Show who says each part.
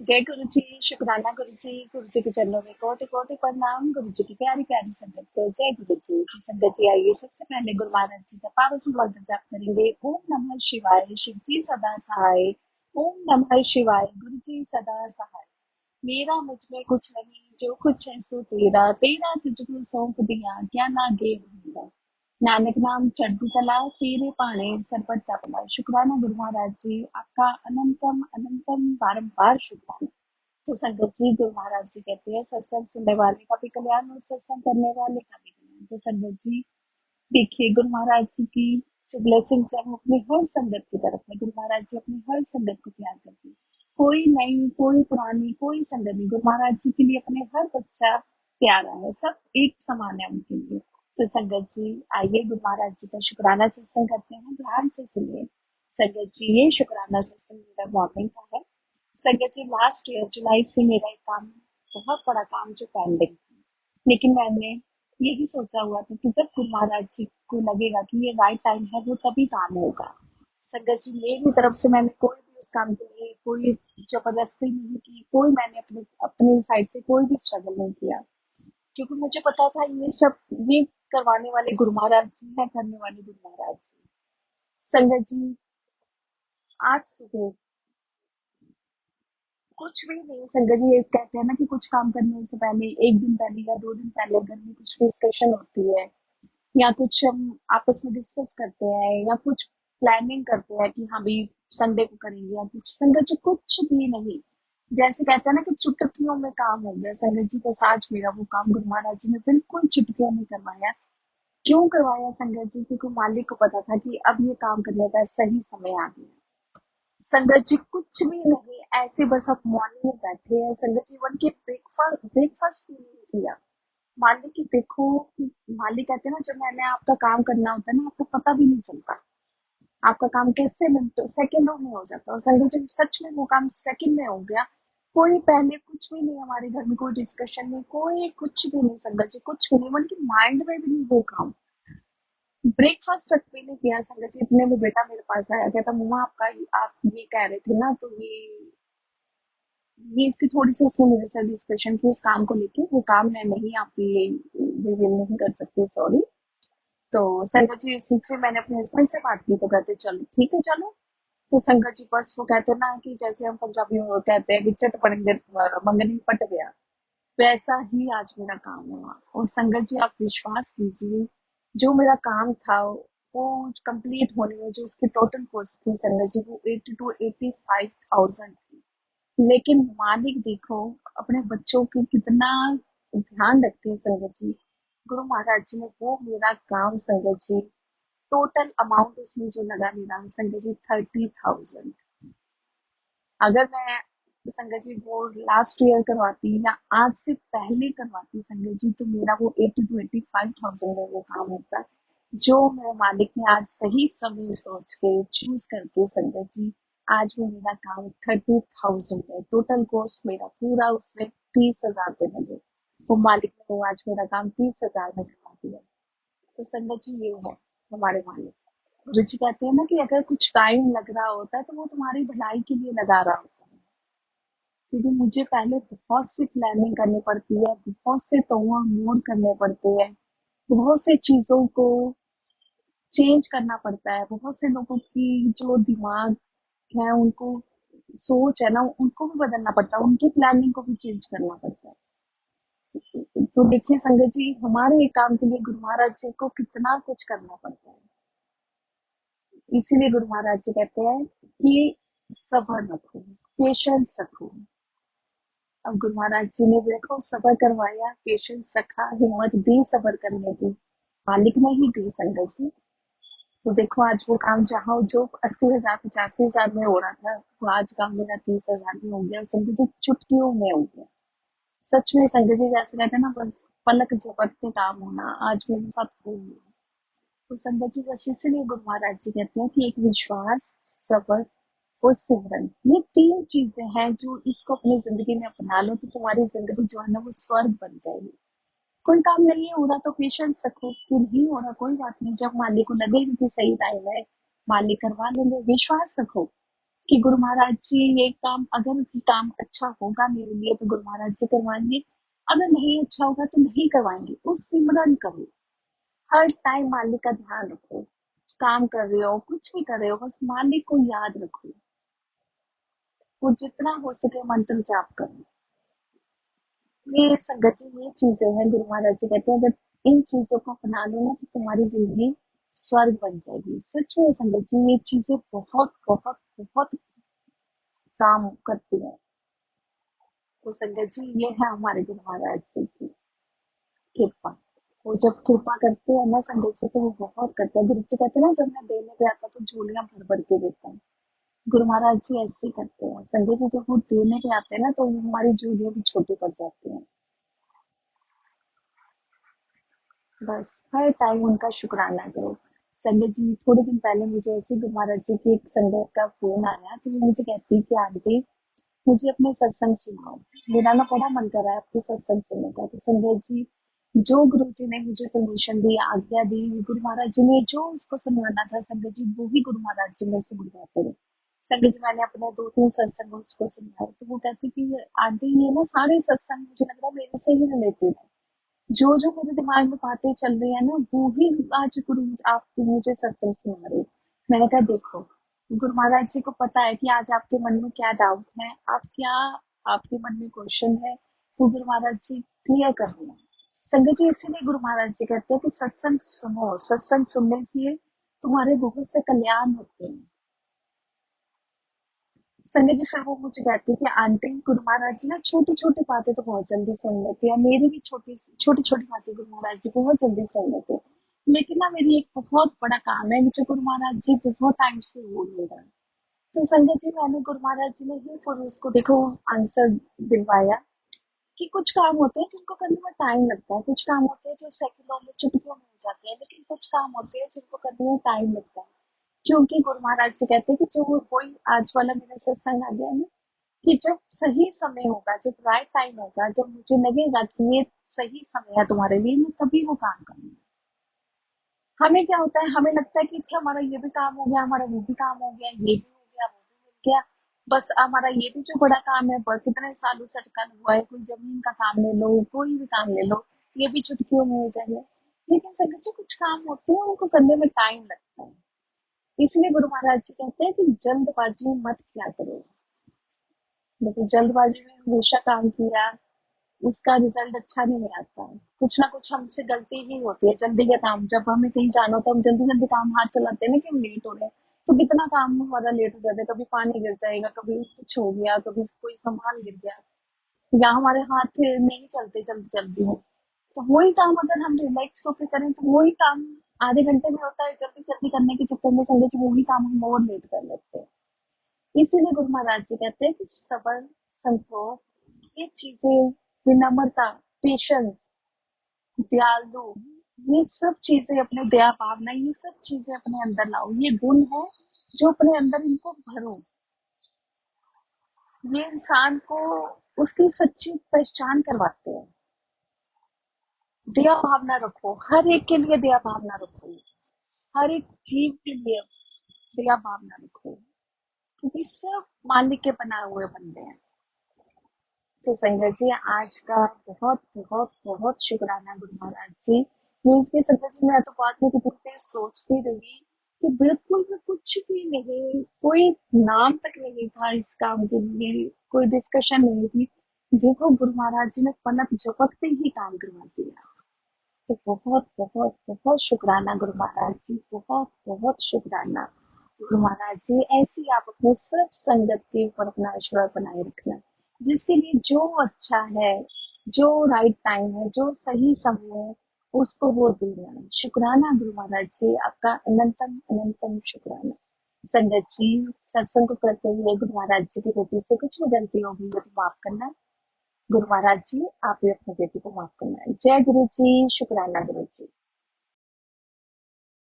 Speaker 1: जय गुरु जी, शुक्राना गुरु जी के चरणों में कोटि कोटि प्रणाम। गुरु जी की प्यारी प्यारी संगत को जय गुरु जी। तो संगत जी आइए सबसे पहले गुरु महाराज जी का पावरफुल मंत्र जाप करेंगे। ओम नमः शिवाय, शिव जी सदा सहाय। ओम नमः शिवाय, गुरु जी सदा सहाय। मेरा मुझ में कुछ नहीं, जो कुछ है सो तेरा, तेरा तुझको सौंप दिया, क्या नागे भूला। नानक नाम चढ़ती कला, तेरे पाने सरपट तपला। शुक्राना गुरु महाराज जी, आपका अनंतम अनंतम बारंबार शुक्राना। तो संगत जी गुरु महाराज जी कहते हैं सत्संग सुनने वाले का भी कल्याण और सत्संग करने वाले का भी कल्याण। तो संगत जी देखिए गुरु महाराज जी की जो ब्लेसिंग्स है वो अपनी हर संगत की तरफ है। गुरु महाराज जी अपनी हर संगत को प्यार करते हैं। कोई नई, कोई पुरानी, कोई संगत नहीं। गुरु महाराज जी के लिए अपने हर बच्चा प्यारा है, सब एक समान है उनके लिए। तो संगत जी आइए गुरु महाराज जी का शुक्राना सत्संग करते हैं, ध्यान से सुनिए। संगत जी ये शुक्राना सत्संग मेरा मॉर्निंग का है। संगत जी लास्ट ईयर जुलाई से मेरा एक काम, बहुत बड़ा काम जो पेंडिंग था, लेकिन मैंने यही सोचा हुआ था कि जब गुरु महाराज जी को लगेगा कि ये राइट टाइम है वो तभी काम होगा। संगत जी मेरी तरफ से मैंने कोई भी उस काम के लिए कोई जबरदस्ती नहीं की, कोई मैंने अपने अपनी साइड से कोई भी स्ट्रगल नहीं किया, क्योंकि मुझे पता था ये सब ये करवाने वाले गुरु महाराज जी हैं, करने वाले गुरु महाराज जी। संगत जी आज सुबह कुछ भी नहीं। संगत जी ये कहते हैं ना कि कुछ काम करने से पहले एक दिन पहले या 2 दिन पहले घर में कुछ डिस्कशन होती है, या कुछ हम आपस में डिस्कस करते हैं, या कुछ प्लानिंग करते हैं कि हाँ भाई संडे को करेंगे या कुछ। संगत जी कुछ भी नहीं, जैसे कहते हैं ना कि चुटकियों में काम हो गया। संगत जी बस आज मेरा वो काम गुरु महाराज जी ने बिल्कुल चुटकियों में करवाया। क्यों करवाया संगत जी? क्योंकि मालिक को पता था कि अब ये काम करने का सही समय आ गया। संगत जी कुछ भी नहीं, ऐसे बस आप मॉर्निंग में बैठे हैं। संगत जी वन के ब्रेकफास्ट ब्रेकफास्ट भी नहीं किया। मालिक की देखो कि मालिक कहते हैं ना जब मैंने आपका काम करना होता है ना आपको पता भी नहीं चलता, आपका काम कैसे मिनटों सेकंडों में हो जाता है। और संगत जी सच में वो काम सेकंड में हो गया। कोई पहले कुछ भी नहीं, हमारे घर में कोई डिस्कशन नहीं, कोई कुछ भी नहीं। संगत जी कुछ भी नहीं, बल्कि माइंड में भी नहीं वो काम। ब्रेकफास्ट तक भी नहीं किया। संगत जी इतने में बेटा मेरे पास आया, कहता मम्मा आपका आप ये कह रहे थे ना, तो ये इसकी थोड़ी-सी उसने मेरे साथ डिस्कशन की उस काम को लेके, वो काम मैं नहीं आप ये रिवील नहीं कर सकती, सॉरी। तो संगत जी उसी फिर मैंने अपने हस्बैंड से बात की तो कहते चलो ठीक है चलो। तो संगत जी बस वो कहते ना कि जैसे हम पंजाबी में वो कहते हैं कि चट पड़ेंगे मंगनी पट गया, वैसा ही आज मेरा काम हुआ। और संगत जी आप विश्वास कीजिए, जो मेरा काम था वो कंप्लीट होने में जो उसकी टोटल कॉस्ट थी संगत जी वो 80 to 85,000 थी। लेकिन मालिक देखो अपने बच्चों की कितना ध्यान रखते हैं संगत जी। गुरु महाराज जी ने वो मेरा काम संगत जी, टोटल अमाउंट उसमें जो लगा मेरा संगत जी 30,000। अगर मैं संगत जी वो लास्ट ईयर करवाती या आज से पहले करवाती संगत जी तो मेरा वो 80 to 85,000 में वो काम होता। जो मेरे मालिक ने आज सही समय सोच के चूज करके संगत जी आज वो मेरा काम 30,000 है। टोटल कॉस्ट मेरा पूरा उसमें 30,000 पे लगे, तो मालिक ने वो आज मेरा काम 30,000 में करवा दिया। तो संगत जी ये है हमारे मालिक। गुरु जी कहते हैं ना कि अगर कुछ टाइम लग रहा होता है तो वो तुम्हारी भलाई के लिए लगा रहा होता है, क्योंकि मुझे पहले बहुत सी प्लानिंग करनी पड़ती है, बहुत से तोड़ मोड़ करने पड़ते हैं, बहुत से चीजों को चेंज करना पड़ता है, बहुत से लोगों की जो दिमाग है उनको सोच है ना उनको भी बदलना पड़ता है, उनकी प्लानिंग को भी चेंज करना पड़ता है। तो देखिए संगत जी हमारे एक काम के लिए गुरु महाराज जी को कितना कुछ करना पड़ता है। इसीलिए गुरु महाराज जी कहते हैं कि सब्र रखो, पेशेंस रखो। अब गुरु महाराज जी ने देखो सब्र करवाया, पेशेंस रखा, हिम्मत दी सब्र करने की, मालिक ने ही दी संगत जी। तो देखो आज वो काम जहाँ जो 80,000 85,000 में हो रहा था वो आज काम मेरा 30,000 में हो गया। संगत जी चुटकियों में हो गया। सच में संगत जी जैसे कहते हैं ना बस पलक झपकते काम होना आज मेरे साथ हो गया। तो संगत जी बस इसलिए गुरु महाराज जी कहते हैं कि एक विश्वास, सब्र और सिमरन, ये 3 चीजें हैं जो इसको अपनी जिंदगी में अपना लो तो तुम्हारी जिंदगी जो है ना वो स्वर्ग बन जाएगी। कोई काम नहीं हो रहा तो पेशेंस रखो कि नहीं हो रहा कोई बात नहीं, जब मालिक को लगेगा कि सही टाइम है मालिक करवा लेंगे, विश्वास रखो। कि गुरु महाराज जी ये काम, अगर काम अच्छा होगा मेरे लिए तो गुरु महाराज जी करवाएंगे, अगर नहीं अच्छा होगा तो नहीं करवाएंगे। वो सिमरन करो, हर टाइम मालिक का ध्यान रखो। काम कर रहे हो, कुछ भी कर रहे हो, बस मालिक को याद रखो। वो जितना हो सके मंत्र जाप करो। ये संगत जी ये चीजें हैं, गुरु महाराज जी कहते हैं अगर इन चीजों को अपना लो ना तो तुम्हारी जिंदगी स्वर्ग बन जाएगी। सच में संगत जी ये चीजें बहुत बहुत बहुत काम करती है। तो संगत जी ये है हमारे गुरु महाराज जी की कृपा। वो जब कृपा करते हैं ना संगत जी तो वो बहुत करते हैं। गुरु जी कहते हैं ना जब मैं देने पे आता तो झोलियां भर भर के देता हूँ। गुरु महाराज जी ऐसे ही करते हैं संगत जी, जब वो देने पे आते हैं ना तो हमारी झोलियां भी छोटी पड़ जाती हैं। बस हर टाइम उनका शुक्राना करो। संगत जी थोड़े दिन पहले मुझे ऐसे गुरु महाराज जी की एक संगत का फोन आया तो वो मुझे कहती कि आंटी मुझे अपने सत्संग सुनाओ, मेरा ना बड़ा मन कर रहा है आपके सत्संग सुनने का। तो संगत जी जो गुरु जी ने मुझे परमिशन दी, आज्ञा दी, गुरु महाराज जी ने जो उसको सुनवाना था संगत जी वो भी गुरु महाराज जी मेरे से बुलवाते रहे। संगत जी मैंने अपने 2-3 सत्संग उसको सुनवाए तो वो कहती कि आंटी ये ना सारे सत्संग मुझे लग रहा है मेरे से ही रिलेटेड है। जो जो मेरे दिमाग में बातें चल रही है ना वो ही आज गुरु आप मुझे सत्संग सुना रहे हो। मैंने कहा देखो गुरु महाराज जी को पता है कि आज आपके मन में क्या डाउट है, आप क्या, आपके मन में क्वेश्चन है, वो गुरु महाराज जी क्लियर कर रहे हैं। संगत जी इसीलिए गुरु महाराज जी कहते हैं कि सत्संग सुनो, सत्संग सुनने से तुम्हारे बहुत से कल्याण होते हैं। संगत जी फिर वो मुझे कहती है कि आंटी गुरु महाराज जी ना छोटी छोटी बातें तो बहुत जल्दी सुन लेते हैं, मेरी भी छोटी छोटी छोटी बातें गुरु महाराज जी बहुत जल्दी सुन लेते हैं, लेकिन ना मेरी एक बहुत बड़ा काम है जो गुरु महाराज जी बहुत टाइम से हो नहीं रहा है। तो संगत जी मैंने गुरु महाराज जी ने ही फिर उसको देखो आंसर दिलवाया कि कुछ काम होते हैं जिनको करने में टाइम लगता है, कुछ काम होते हैं जो सेकंडों में चुटकियों में हो जाते हैं, लेकिन कुछ काम होते हैं जिनको करने में टाइम लगता है। क्योंकि गुरु महाराज जी कहते हैं कि जो कोई आज वाला मेरा सत्संग आ गया ना कि जब सही समय होगा, जब राइट टाइम होगा, जब मुझे लगेगा कि ये सही समय है तुम्हारे लिए, मैं तभी वो काम करूंगी। हमें क्या होता है, हमें लगता है कि अच्छा हमारा ये भी काम हो गया, हमारा वो भी काम हो गया, ये भी हो गया, वो भी मिल गया, बस हमारा ये भी जो बड़ा काम है पर कितने सालों से अटका हुआ है, कोई जमीन का काम ले लो, कोई भी काम ले लो, ये भी चुटकियों में हो जाएगा। लेकिन संगत जी कुछ काम होते हैं उनको करने में टाइम लगता है। इसलिए गुरु महाराज जी कहते हैं कि जल्दबाजी मत किया करो। लेकिन जल्दबाजी में हमेशा काम किया उसका रिजल्ट अच्छा नहीं आता है। कुछ ना कुछ हमसे गलती ही होती है। जल्दी का काम, जब हमें कहीं जाना होता है हम जल्दी जल्दी काम हाथ चलाते हैं ना कि हम लेट हो रहे हैं, तो कितना काम हमारा लेट हो जाता है। कभी पानी गिर जाएगा, कभी कुछ हो गया, कभी कोई सामान गिर गया, या हमारे हाथ नहीं चलते जल्दी जल्दी में। तो वही काम अगर हम रिलैक्स होकर करें तो वही काम आधे घंटे में होता है। जल्दी जल्दी करने के चक्कर में संगत जी वही काम हम और लेट कर लेते हैं। इसीलिए गुरु महाराज जी कहते हैं कि सबर, संतोष, ये चीजें, विनम्रता, पेशेंस, दयालु, ये सब चीजें अपने, दया भावना, ये सब चीजें अपने अंदर लाओ। ये गुण है जो अपने अंदर इनको भरो। ये इंसान को उसकी सच्ची पहचान करवाते हैं। दया भावना रखो, हर एक के लिए दया भावना रखो, हर एक जीव के लिए दया भावना रखो, क्योंकि सब मालिक के बनाए हुए बंदे हैं। तो संगत जी आज का बहुत बहुत बहुत शुक्राना गुरु महाराज जी। मीन्स की संगत जी मैं तो बाद में कितनी देर सोचती रही कि बिल्कुल भी कुछ भी नहीं, कोई नाम तक नहीं था इस काम के लिए, कोई डिस्कशन नहीं थी। देखो गुरु महाराज जी ने पलक झपकते ही काम करवा दिया। तो बहुत बहुत बहुत शुक्राना गुरु महाराज जी, बहुत बहुत शुक्राना गुरु महाराज जी। ऐसे ही आप अपने सब संगत के ऊपर अपना आशीर्वाद बनाए रखना, जिसके लिए जो अच्छा है, जो राइट टाइम है, जो सही समय है, उसको वो देना। शुक्राना गुरु महाराज जी, आपका अनंतम अनंतम शुक्राना। संगत जी सत्संग को करते हुए गुरु महाराज जी की बेटी से कुछ भी गलती होगी तो माफ करना। गुरु महाराज जी आप भी अपनी बेटी को माफ करना। जय गुरु जी, शुक्राना गुरु जी।